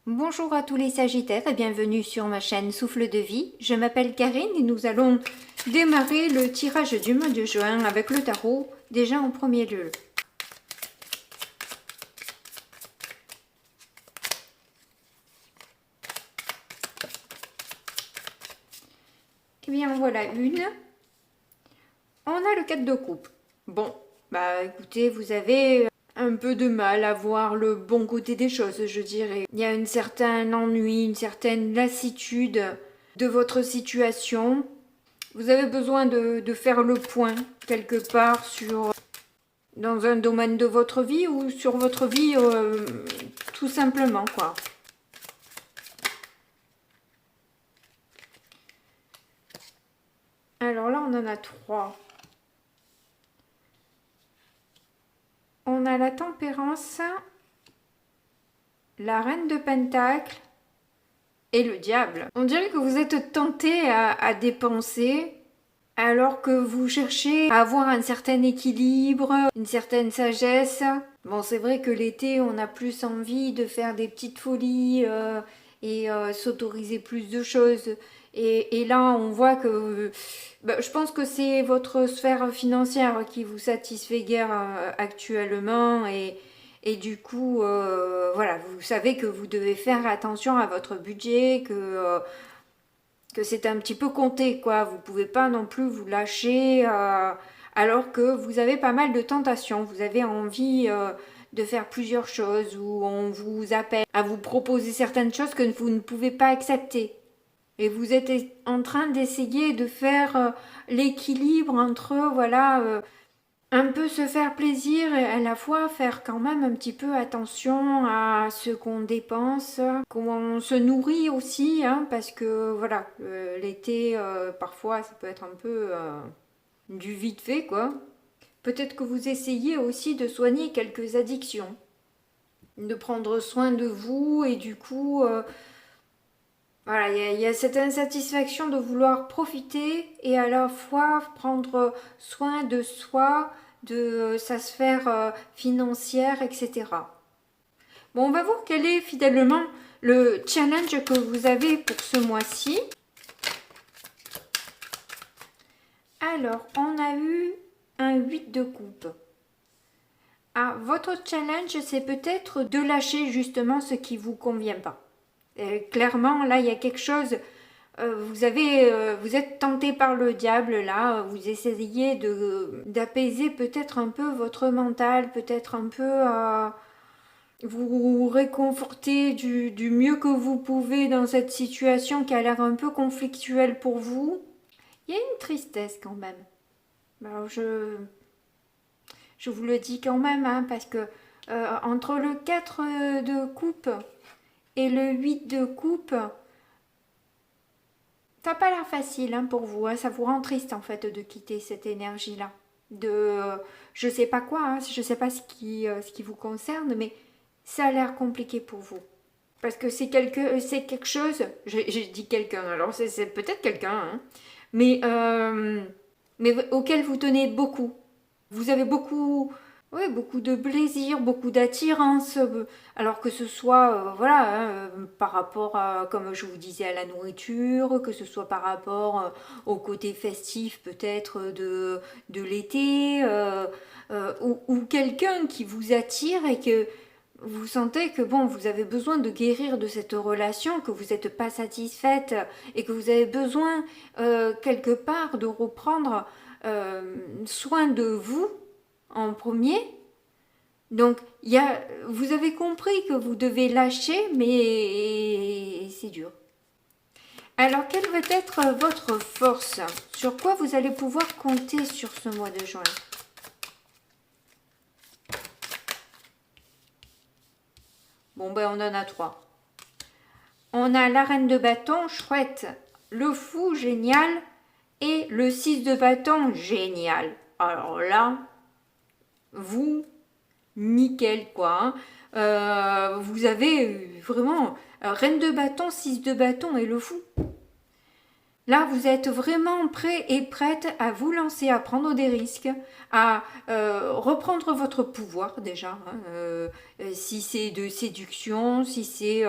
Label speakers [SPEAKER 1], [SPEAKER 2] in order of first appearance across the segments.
[SPEAKER 1] Bonjour à tous les Sagittaires et bienvenue sur ma chaîne Souffle de Vie. Je m'appelle Karine et nous allons démarrer le tirage du mois de juin avec le tarot, déjà en premier lieu. Eh bien voilà une. On a le 4 de coupe. Bon, bah écoutez, vous avez un peu de mal à voir le bon côté des choses, je dirais. Il y a un certain ennui, une certaine lassitude de votre situation. Vous avez besoin de faire le point quelque part sur dans un domaine de votre vie ou sur votre vie tout simplement quoi. Alors là on en a trois. On a la tempérance, la reine de pentacle et le diable. On dirait que vous êtes tenté à dépenser alors que vous cherchez à avoir un certain équilibre, une certaine sagesse. Bon, c'est vrai que l'été, on a plus envie de faire des petites folies et s'autoriser plus de choses. Et là, on voit que je pense que c'est votre sphère financière qui vous satisfait guère actuellement. Et du coup, voilà, vous savez que vous devez faire attention à votre budget, que c'est un petit peu compté, quoi. Vous pouvez pas non plus vous lâcher alors que vous avez pas mal de tentations. Vous avez envie de faire plusieurs choses ou on vous appelle à vous proposer certaines choses que vous ne pouvez pas accepter. Et vous êtes en train d'essayer de faire l'équilibre entre, voilà, un peu se faire plaisir et à la fois faire quand même un petit peu attention à ce qu'on dépense, comment on se nourrit aussi, hein, parce que voilà, l'été, parfois, ça peut être un peu du vite fait, quoi. Peut-être que vous essayez aussi de soigner quelques addictions, de prendre soin de vous et du coup, voilà, il y a cette insatisfaction de vouloir profiter et à la fois prendre soin de soi, de sa sphère financière, etc. Bon, on va voir quel est fidèlement le challenge que vous avez pour ce mois-ci. Alors, on a eu un 8 de coupe. Ah, votre challenge, c'est peut-être de lâcher justement ce qui ne vous convient pas. Clairement, là, il y a quelque chose. Vous êtes tenté par le diable là. Vous essayez d'apaiser peut-être un peu votre mental, peut-être un peu vous réconforter du mieux que vous pouvez dans cette situation qui a l'air un peu conflictuelle pour vous. Il y a une tristesse quand même. Alors je vous le dis quand même, hein, parce que entre le 4 de coupe et le 8 de coupe, ça n'a pas l'air facile hein, pour vous. Hein. Ça vous rend triste en fait de quitter cette énergie-là. De je sais pas quoi, hein, je sais pas ce qui vous concerne, mais ça a l'air compliqué pour vous. Parce que c'est quelque chose, j'ai dit quelqu'un, alors c'est peut-être quelqu'un, hein, mais, euh, mais auquel vous tenez beaucoup. Vous avez beaucoup, oui, beaucoup de plaisir, beaucoup d'attirance, alors que ce soit, voilà, hein, par rapport à, comme je vous disais, à la nourriture, que ce soit par rapport au côté festif peut-être de l'été, ou quelqu'un qui vous attire et que vous sentez que bon, vous avez besoin de guérir de cette relation, que vous n'êtes pas satisfaite et que vous avez besoin quelque part de reprendre soin de vous en premier. Donc, vous avez compris que vous devez lâcher, mais c'est dur. Alors, quelle va être votre force? Sur quoi vous allez pouvoir compter sur ce mois de juin? Bon, ben, on en a trois. On a la reine de bâton, chouette, le fou, génial, et le 6 de bâton, génial. Alors là, vous, nickel quoi. Hein. Vous avez vraiment reine de bâton, 6 de bâton et le fou. Là, vous êtes vraiment prêt et prête à vous lancer, à prendre des risques, à reprendre votre pouvoir déjà. Si c'est de séduction, si c'est...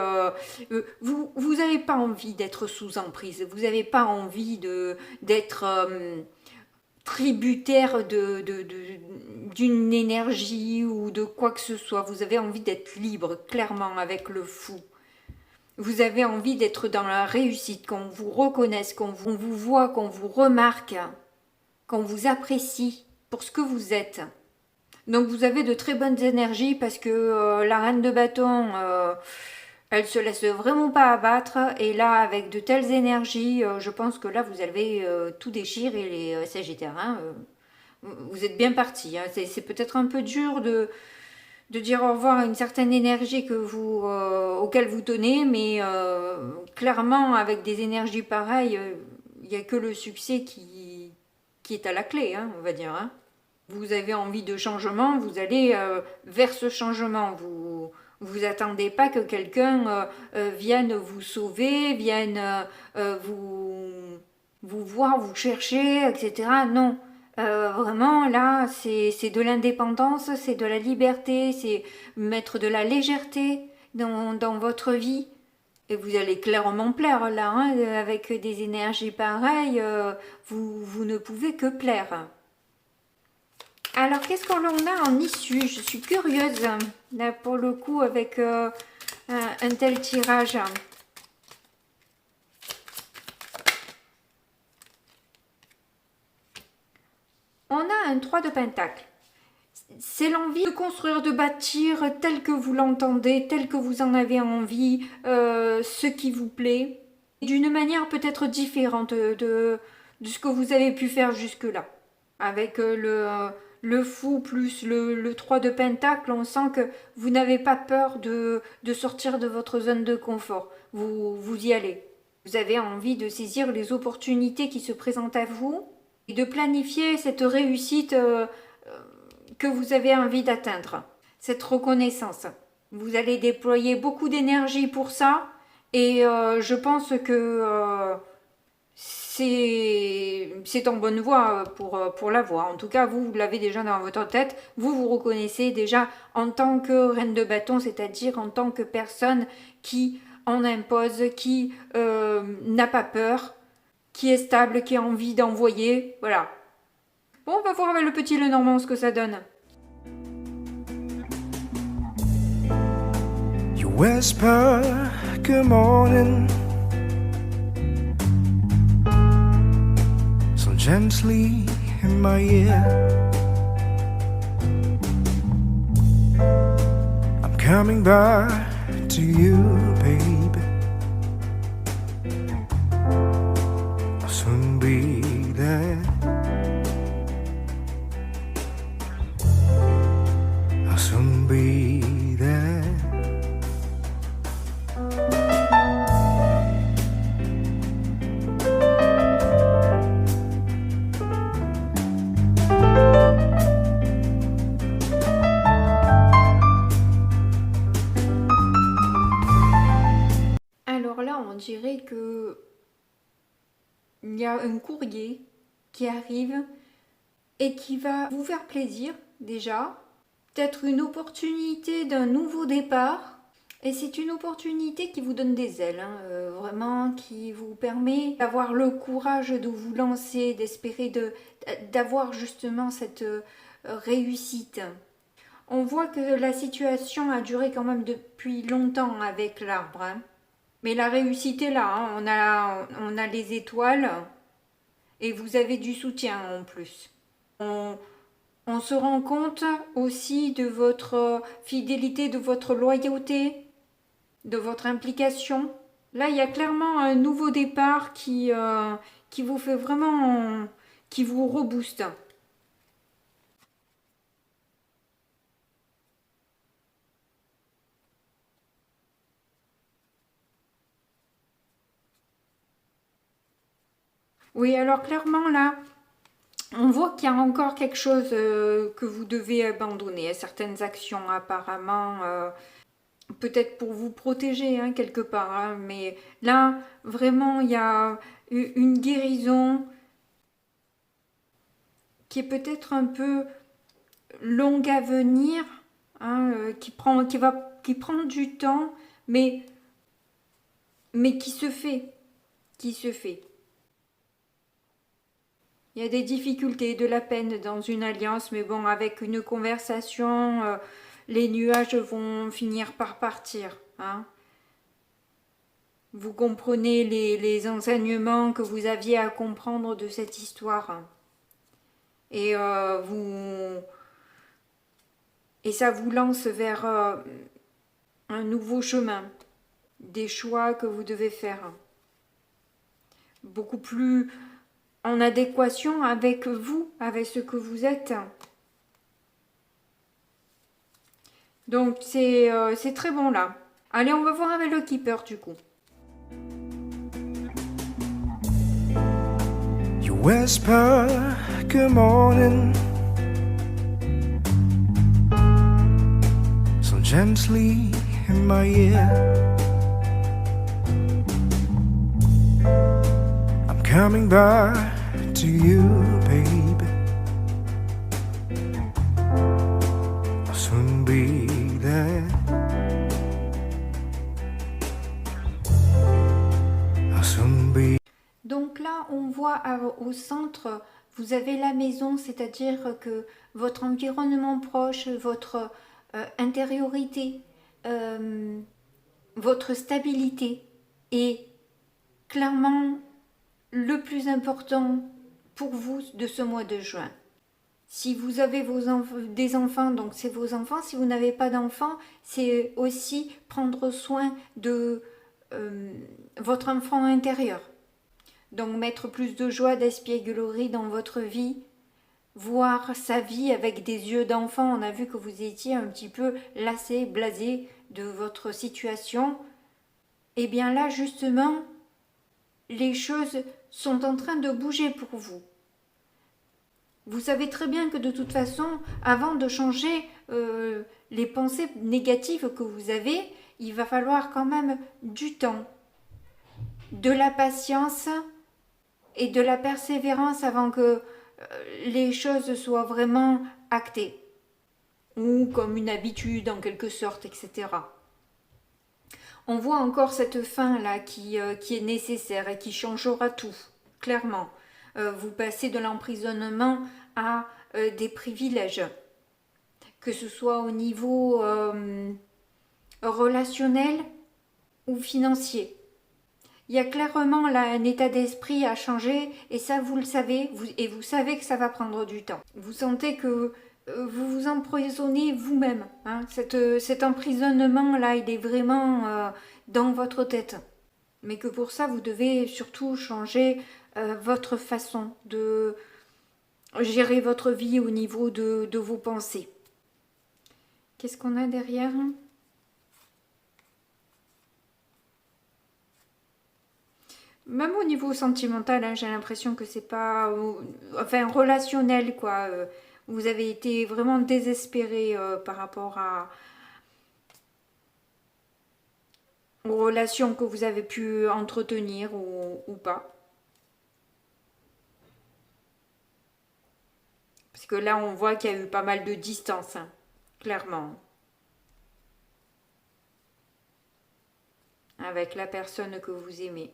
[SPEAKER 1] vous n'avez pas envie d'être sous emprise, vous n'avez pas envie d'être tributaire d'une énergie ou de quoi que ce soit. Vous avez envie d'être libre, clairement, avec le fou. Vous avez envie d'être dans la réussite, qu'on vous reconnaisse, qu'on vous voit, qu'on vous remarque, qu'on vous apprécie pour ce que vous êtes. Donc vous avez de très bonnes énergies parce que la reine de bâton, elle se laisse vraiment pas abattre. Et là, avec de telles énergies, je pense que là, vous allez tout déchirer les Sagittaires. Hein, vous êtes bien partis. Hein. C'est peut-être un peu dur de dire au revoir à une certaine énergie auquel vous tenez, mais clairement, avec des énergies pareilles, il n'y a que le succès qui est à la clé, hein, on va dire. Hein. Vous avez envie de changement, vous allez vers ce changement. Vous attendez pas que quelqu'un vienne vous sauver, vienne vous voir, vous chercher, etc. Non. Vraiment, là, c'est de l'indépendance, c'est de la liberté, c'est mettre de la légèreté dans votre vie. Et vous allez clairement plaire, là, hein, avec des énergies pareilles, vous ne pouvez que plaire. Alors, qu'est-ce qu'on a en issue? Je suis curieuse, là, pour le coup, avec un tel tirage. On a un 3 de pentacle. C'est l'envie de construire, de bâtir tel que vous l'entendez, tel que vous en avez envie, ce qui vous plaît, d'une manière peut-être différente de ce que vous avez pu faire jusque-là. Avec le fou plus le 3 de pentacle, on sent que vous n'avez pas peur de sortir de votre zone de confort. Vous y allez. Vous avez envie de saisir les opportunités qui se présentent à vous et de planifier cette réussite que vous avez envie d'atteindre, cette reconnaissance. Vous allez déployer beaucoup d'énergie pour ça et je pense que c'est en bonne voie pour l'avoir. En tout cas, vous l'avez déjà dans votre tête, vous reconnaissez déjà en tant que reine de bâton, c'est-à-dire en tant que personne qui en impose, qui n'a pas peur, qui est stable, qui a envie d'envoyer, voilà. Bon, on va voir avec le petit Lenormand ce que ça donne.
[SPEAKER 2] You whisper good morning so gently in my ear. I'm coming back to you, baby. I'll soon be there. I'll soon be there.
[SPEAKER 1] Alors là, on dirait que il y a un courrier qui arrive et qui va vous faire plaisir déjà. Peut-être une opportunité d'un nouveau départ. Et c'est une opportunité qui vous donne des ailes, hein, vraiment, qui vous permet d'avoir le courage de vous lancer, d'espérer d'avoir justement cette réussite. On voit que la situation a duré quand même depuis longtemps avec l'arbre. Hein. Mais la réussite est là, hein. On a les étoiles et vous avez du soutien en plus. On se rend compte aussi de votre fidélité, de votre loyauté, de votre implication. Là, il y a clairement un nouveau départ qui vous fait vraiment... qui vous rebooste. Oui, alors clairement là, on voit qu'il y a encore quelque chose que vous devez abandonner, certaines actions apparemment peut-être pour vous protéger hein, quelque part, hein, mais là, vraiment, il y a une guérison qui est peut-être un peu longue à venir, hein, qui prend du temps, mais qui se fait, Il y a des difficultés, de la peine dans une alliance, mais bon, avec une conversation, les nuages vont finir par partir. Hein. Vous comprenez les enseignements que vous aviez à comprendre de cette histoire. Et, et ça vous lance vers un nouveau chemin, des choix que vous devez faire. Beaucoup plus en adéquation avec vous, avec ce que vous êtes. Donc c'est très bon là. Allez, on va voir avec le keeper du coup.
[SPEAKER 2] You whisper good morning so gently in my ear. I'm coming back to you, baby. I'll soon be there. I'll soon be.
[SPEAKER 1] Donc là, on voit au centre, vous avez la maison, c'est-à-dire que votre environnement proche, votre intériorité, votre stabilité est clairement le plus important pour vous de ce mois de juin. Si vous avez des enfants, donc c'est vos enfants. Si vous n'avez pas d'enfants, c'est aussi prendre soin de votre enfant intérieur. Donc mettre plus de joie, d'espièglerie dans votre vie, voir sa vie avec des yeux d'enfant. On a vu que vous étiez un petit peu lassé, blasé de votre situation. Et bien là, justement, les choses sont en train de bouger pour vous. Vous savez très bien que de toute façon, avant de changer les pensées négatives que vous avez, il va falloir quand même du temps, de la patience et de la persévérance avant que les choses soient vraiment actées, ou comme une habitude en quelque sorte, etc. On voit encore cette fin-là qui est nécessaire et qui changera tout, clairement. Vous passez de l'emprisonnement à des privilèges, que ce soit au niveau relationnel ou financier. Il y a clairement là un état d'esprit à changer et ça vous le savez et vous savez que ça va prendre du temps. Vous sentez que vous vous emprisonnez vous-même. Hein. Cet emprisonnement-là, il est vraiment dans votre tête. Mais que pour ça, vous devez surtout changer votre façon de gérer votre vie au niveau de vos pensées. Qu'est-ce qu'on a derrière ? Même au niveau sentimental, hein, j'ai l'impression que c'est pas... enfin, relationnel, quoi. Vous avez été vraiment désespéré par rapport aux relations que vous avez pu entretenir ou pas. Parce que là, on voit qu'il y a eu pas mal de distance, hein, clairement. Avec la personne que vous aimez.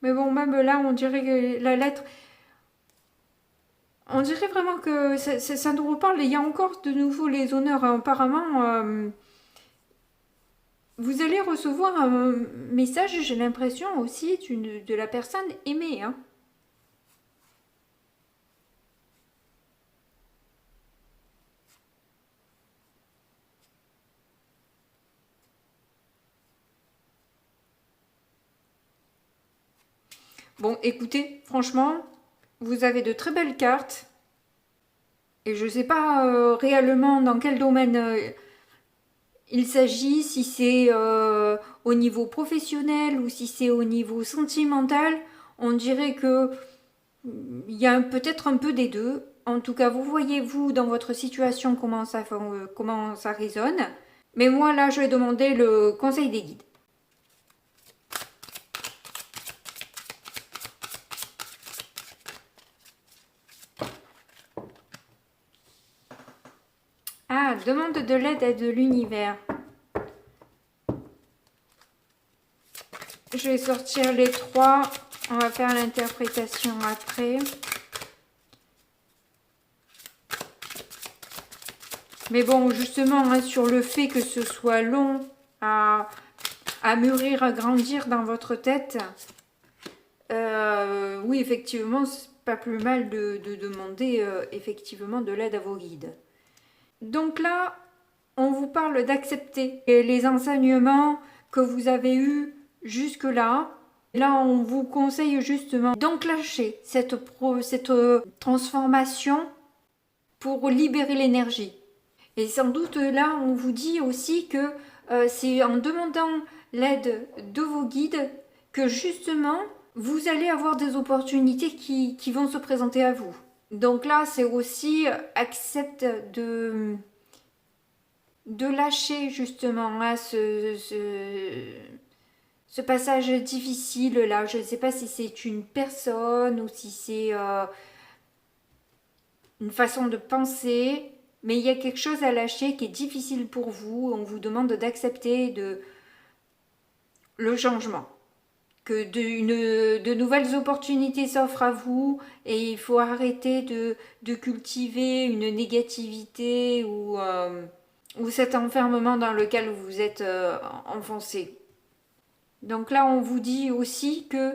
[SPEAKER 1] Mais bon, même là, on dirait que la lettre... On dirait vraiment que ça nous reparle. Il y a encore de nouveau les honneurs. Apparemment, vous allez recevoir un message, j'ai l'impression aussi, de la personne aimée. Hein. Bon, écoutez, franchement, vous avez de très belles cartes. Et je ne sais pas réellement dans quel domaine il s'agit, si c'est au niveau professionnel ou si c'est au niveau sentimental. On dirait que il y a peut-être un peu des deux. En tout cas, vous voyez, vous, dans votre situation, comment ça résonne. Mais moi, là, je vais demander le conseil des guides. Ah, demande de l'aide de l'univers. Je vais sortir les 3. On va faire l'interprétation après. Mais bon, justement, hein, sur le fait que ce soit long à mûrir, à grandir dans votre tête, oui, effectivement, c'est pas plus mal de demander effectivement de l'aide à vos guides. Donc là, on vous parle d'accepter les enseignements que vous avez eus jusque-là. Là, on vous conseille justement d'enclencher cette transformation pour libérer l'énergie. Et sans doute là, on vous dit aussi que c'est en demandant l'aide de vos guides que justement, vous allez avoir des opportunités qui vont se présenter à vous. Donc là, c'est aussi accepte de lâcher justement hein, ce passage difficile là. Je ne sais pas si c'est une personne ou si c'est une façon de penser, mais il y a quelque chose à lâcher qui est difficile pour vous. On vous demande d'accepter le changement, que de nouvelles opportunités s'offrent à vous et il faut arrêter de cultiver une négativité ou cet enfermement dans lequel vous êtes enfoncé. Donc là, on vous dit aussi que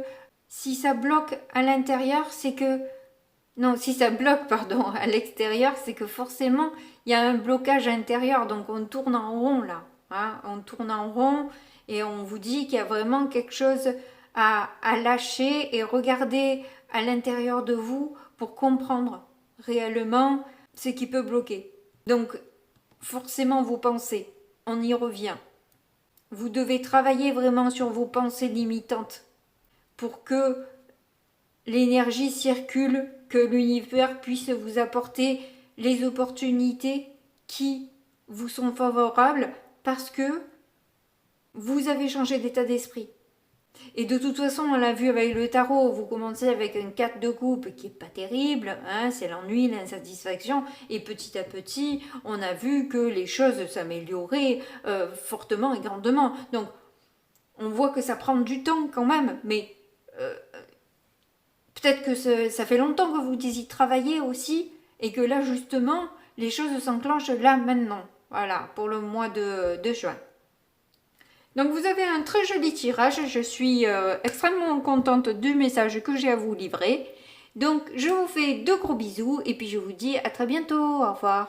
[SPEAKER 1] si ça bloque à l'intérieur, c'est que... Non, si ça bloque, pardon, à l'extérieur, c'est que forcément, il y a un blocage intérieur. Donc on tourne en rond là. Hein, on tourne en rond et on vous dit qu'il y a vraiment quelque chose à lâcher et regarder à l'intérieur de vous pour comprendre réellement ce qui peut bloquer. Donc forcément vos pensées, on y revient. Vous devez travailler vraiment sur vos pensées limitantes pour que l'énergie circule, que l'univers puisse vous apporter les opportunités qui vous sont favorables parce que vous avez changé d'état d'esprit. Et de toute façon, on l'a vu avec le tarot, vous commencez avec une 4 de coupe qui est pas terrible, hein, c'est l'ennui, l'insatisfaction, et petit à petit, on a vu que les choses s'amélioraient fortement et grandement. Donc, on voit que ça prend du temps quand même, mais peut-être que ça fait longtemps que vous y travaillez aussi, et que là, justement, les choses s'enclenchent là, maintenant. Voilà, pour le mois de juin. Donc vous avez un très joli tirage, je suis extrêmement contente du message que j'ai à vous livrer. Donc je vous fais de gros bisous et puis je vous dis à très bientôt, au revoir.